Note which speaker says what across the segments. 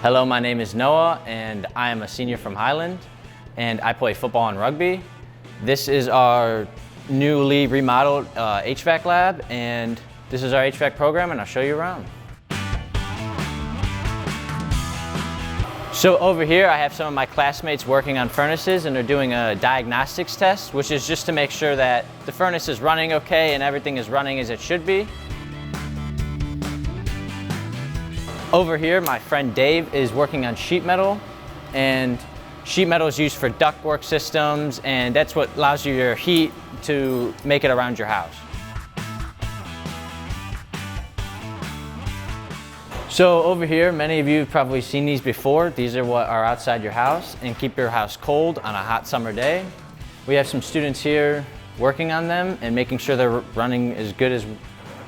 Speaker 1: Hello, my name is Noah and I am a senior from Highland and I play football and rugby. This is our newly remodeled HVAC lab and this is our HVAC program and I'll show you around. So over here I have some of my classmates working on furnaces and they're doing a diagnostics test, which is just to make sure that the furnace is running okay and everything is running as it should be. Over here, my friend Dave is working on sheet metal, and sheet metal is used for ductwork systems, and that's what allows you your heat to make it around your house. So over here, many of you have probably seen these before. These are what are outside your house and keep your house cold on a hot summer day. We have some students here working on them and making sure they're running as good as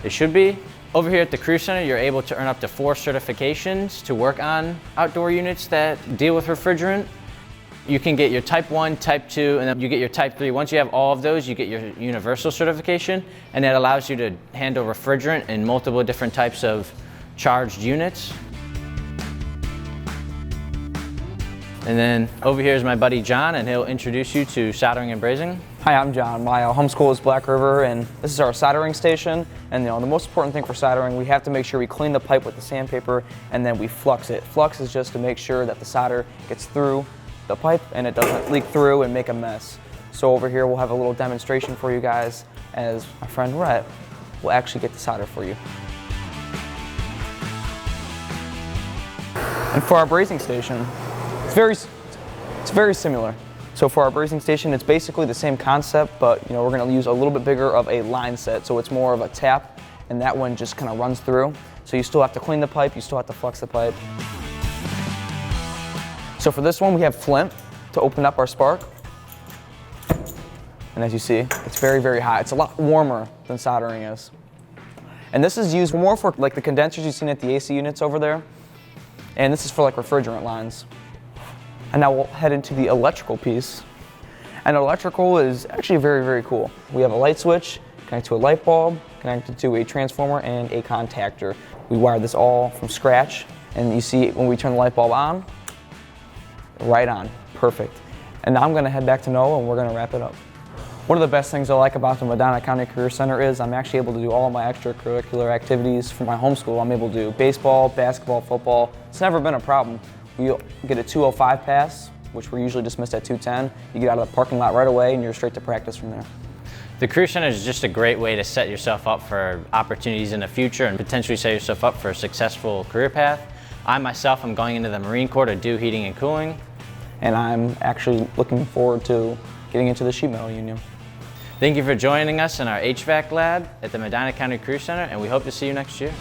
Speaker 1: they should be. Over here at the Career Center, you're able to earn up to 4 certifications to work on outdoor units that deal with refrigerant. You can get your Type 1, Type 2, and then you get your Type 3. Once you have all of those, you get your universal certification, and that allows you to handle refrigerant in multiple different types of charged units. And then over here is my buddy John, and he'll introduce you to soldering and brazing.
Speaker 2: Hi, I'm John. My home school is Black River, and this is our soldering station. And the most important thing for soldering, we have to make sure we clean the pipe with the sandpaper, and then we flux it. Flux is just to make sure that the solder gets through the pipe and it doesn't leak through and make a mess. So over here, we'll have a little demonstration for you guys as my friend Rhett will actually get the solder for you. And for our brazing station, it's very similar. So for our brazing station, it's basically the same concept, but we're going to use a little bit bigger of a line set, so it's more of a tap, and that one just kind of runs through. So you still have to clean the pipe, you still have to flux the pipe. So for this one, we have flint to open up our spark. And as you see, it's very, very hot. It's a lot warmer than soldering is. And this is used more for like the condensers you've seen at the AC units over there. And this is for like refrigerant lines. And now we'll head into the electrical piece. And electrical is actually very, very cool. We have a light switch connected to a light bulb, connected to a transformer and a contactor. We wired this all from scratch. And you see when we turn the light bulb on, right on, perfect. And now I'm gonna head back to Noah and we're gonna wrap it up. One of the best things I like about the Medina County Career Center is I'm actually able to do all of my extracurricular activities for my homeschool. I'm able to do baseball, basketball, football. It's never been a problem. You get a 205 pass, which we're usually dismissed at 210. You get out of the parking lot right away and you're straight to practice from there.
Speaker 1: The Career Center is just a great way to set yourself up for opportunities in the future and potentially set yourself up for a successful career path. I myself am going into the Marine Corps to do heating and cooling.
Speaker 2: And I'm actually looking forward to getting into the sheet metal union.
Speaker 1: Thank you for joining us in our HVAC lab at the Medina County Career Center, and we hope to see you next year.